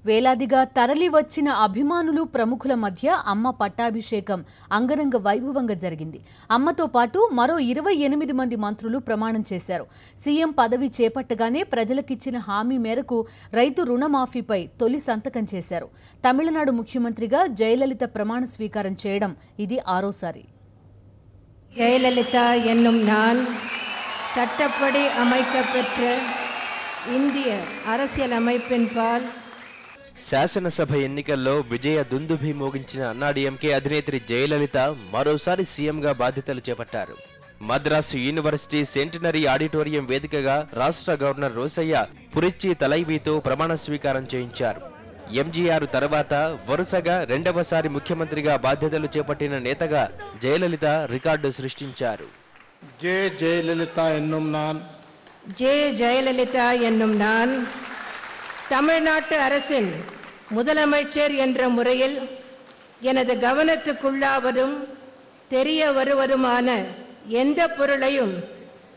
వేలాదిగా తరలి వచ్చిన అభిమానులు ప్రముఖుల మధ్య అమ్మ పట్టాభిషేకం అంగరంగ వైభవంగా జరిగింది. అమ్మతో పాటు మరో 28 మంది మంత్రులు ప్రమాణం చేశారు. సీఎం పదవి చేపట్టగానే ప్రజలకిచ్చిన హామీ మేరకు రైతు రుణమాఫీపై తొలి సంతకం చేశారు. తమిళనాడు ముఖ్యమంత్రిగా జయలలిత ప్రమాణ స్వీకారం చేయడం ఇది ఆరోసారి. ஜெயலலிதா என்னும் நான் சட்டப்படி அமைக்கப்பெற்ற இந்திய அரசியலமைப்பின்பால் శాసనసభ ఎన్నికల్లో విజయ దుందుభి మోగించిన అన్నాడీఎంకే అధినేత్రి జయలలిత మరోసారి సీఎంగా బాధ్యతలు చేపట్టారు. మద్రాసు యూనివర్సిటీ సెంటినరీ ఆడిటోరియం వేదికగా రాష్ట్ర గవర్నర్ రోసయ్య పురిచ్చి తలైవీతో ప్రమాణ స్వీకారం చేయించారు. ఎంజీఆర్ తర్వాత వరుసగా రెండవసారి ముఖ్యమంత్రిగా బాధ్యతలు చేపట్టిన నేతగా జయలలిత రికార్డు సృష్టించారు. ஜெயலலிதா என்னும் நான் தமிழ்நாட்டு அரசின் முதலமைச்சர் என்ற முறையில் எனது கவனத்துக்குள்ளாவதும் தெரிய வருவதுமான எந்த பொருளையும்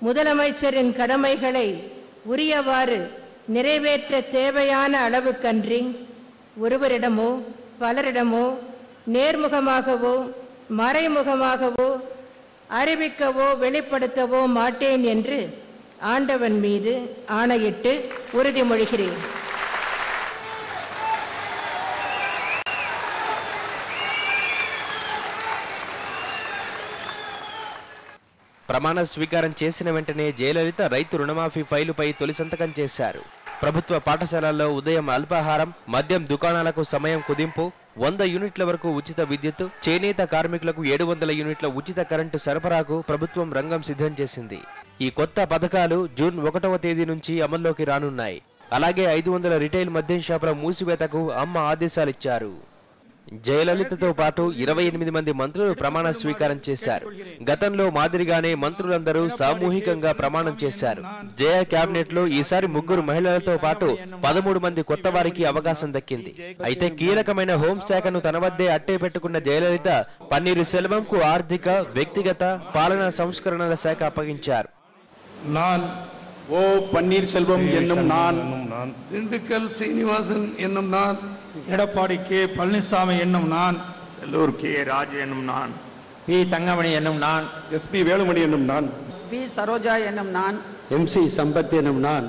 முதலமைச்சரின் கடமைகளை உரியவாறு நிறைவேற்ற தேவையான அளவுக்கன்றி ஒருவரிடமோ பலரிடமோ நேர்முகமாகவோ மறைமுகமாகவோ அறிவிக்கவோ வெளிப்படுத்தவோ மாட்டேன் என்று ஆண்டவன் மீது ஆணையிட்டு உறுதிமொழிகிறேன். ప్రమాణ స్వీకారం చేసిన వెంటనే జయలలిత రైతు రుణమాఫీ ఫైలుపై తొలి సంతకం చేశారు. ప్రభుత్వ పాఠశాలల్లో ఉదయం అల్పాహారం, మద్యం దుకాణాలకు సమయం కుదింపు, 100 యూనిట్ల వరకు ఉచిత విద్యుత్, చేనేత కార్మికులకు 700 యూనిట్ల ఉచిత కరెంటు సరఫరాకు ప్రభుత్వం రంగం సిద్ధం చేసింది. ఈ కొత్త పథకాలు జూన్ 1వ తేదీ నుంచి అమల్లోకి రానున్నాయి. అలాగే 500 రిటైల్ మద్యం షాపుల మూసివేతకు అమ్మ ఆదేశాలిచ్చారు. జయలలితతో పాటు 28 మంది మంత్రులు ప్రమాణ స్వీకారం చేశారు. గతంలో మాదిరిగానే మంత్రులందరూ సామూహికంగా ప్రమాణం చేశారు. జయ కేబినెట్ లో ఈసారి 3 మహిళలతో పాటు 13 మంది కొత్త వారికి అవకాశం దక్కింది. అయితే కీలకమైన హోంశాఖను తన వద్దే అట్టే పెట్టుకున్న జయలలిత పన్నీరు సెల్వంకు ఆర్థిక, వ్యక్తిగత, పాలనా సంస్కరణల శాఖ అప్పగించారు. ஓ பன்னீர்செல்வம் என்னும் நான், திண்டுக்கல் சீனிவாசன் என்னும் நான், எடப்பாடி கே பழனிசாமி என்னும் நான், செல்லூர் கே ராஜ் என்னும் நான், பி தங்கமணி என்னும் நான், எஸ்பி வேலுமணி என்னும் நான், பி సరోజా என்னும் நான், ఎంసి సంపత్ என்னும் நான்.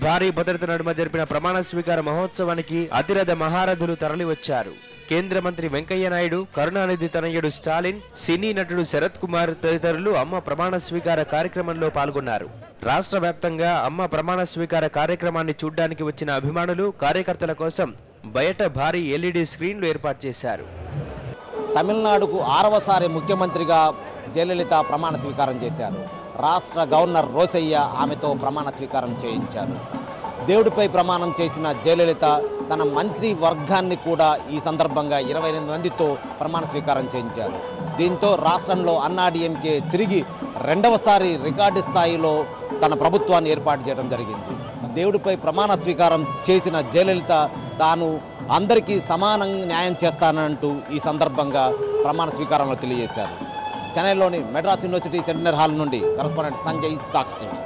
భారీ భద్రత నడుమ జరిపిన ప్రమాణ స్వీకార మహోత్సవానికి అతిరథ మహారథులు తరలివచ్చారు. కేంద్ర మంత్రి వెంకయ్య నాయుడు, కరుణానిధి తనయుడు స్టాలిన్, సినీ నటుడు శరత్ కుమార్ తదితరులు అమ్మ ప్రమాణ స్వీకార కార్యక్రమంలో పాల్గొన్నారు. రాష్ట్ర వ్యాప్తంగా అమ్మ ప్రమాణ స్వీకార కార్యక్రమాన్ని చూడ్డానికి వచ్చిన అభిమానులు, కార్యకర్తల కోసం బయట భారీ ఎల్ఈడి స్క్రీన్లు ఏర్పాటు చేశారు. తమిళనాడుకు 6వసారి ముఖ్యమంత్రిగా జయలలిత ప్రమాణ స్వీకారం చేశారు. రాష్ట్ర గవర్నర్ రోసయ్య ఆమెతో ప్రమాణ స్వీకారం చేయించారు. దేవుడిపై ప్రమాణం చేసిన జయలలిత తన మంత్రి వర్గాన్ని కూడా ఈ సందర్భంగా 28 మందితో ప్రమాణ స్వీకారం చేయించారు. దీంతో రాష్ట్రంలో అన్నాడీఎంకే తిరిగి రెండవసారి రికార్డు స్థాయిలో తన ప్రభుత్వాన్ని ఏర్పాటు చేయడం జరిగింది. దేవుడిపై ప్రమాణ స్వీకారం చేసిన జయలలిత తాను అందరికీ సమానంగా న్యాయం చేస్తానంటూ ఈ సందర్భంగా ప్రమాణ స్వీకారంలో తెలియజేశారు. చెన్నైలోని మెడ్రాస్ యూనివర్సిటీ సెమినార్ హాల్ నుండి కరెస్పాండెంట్ సంజయ్, సాక్షి టీవీ.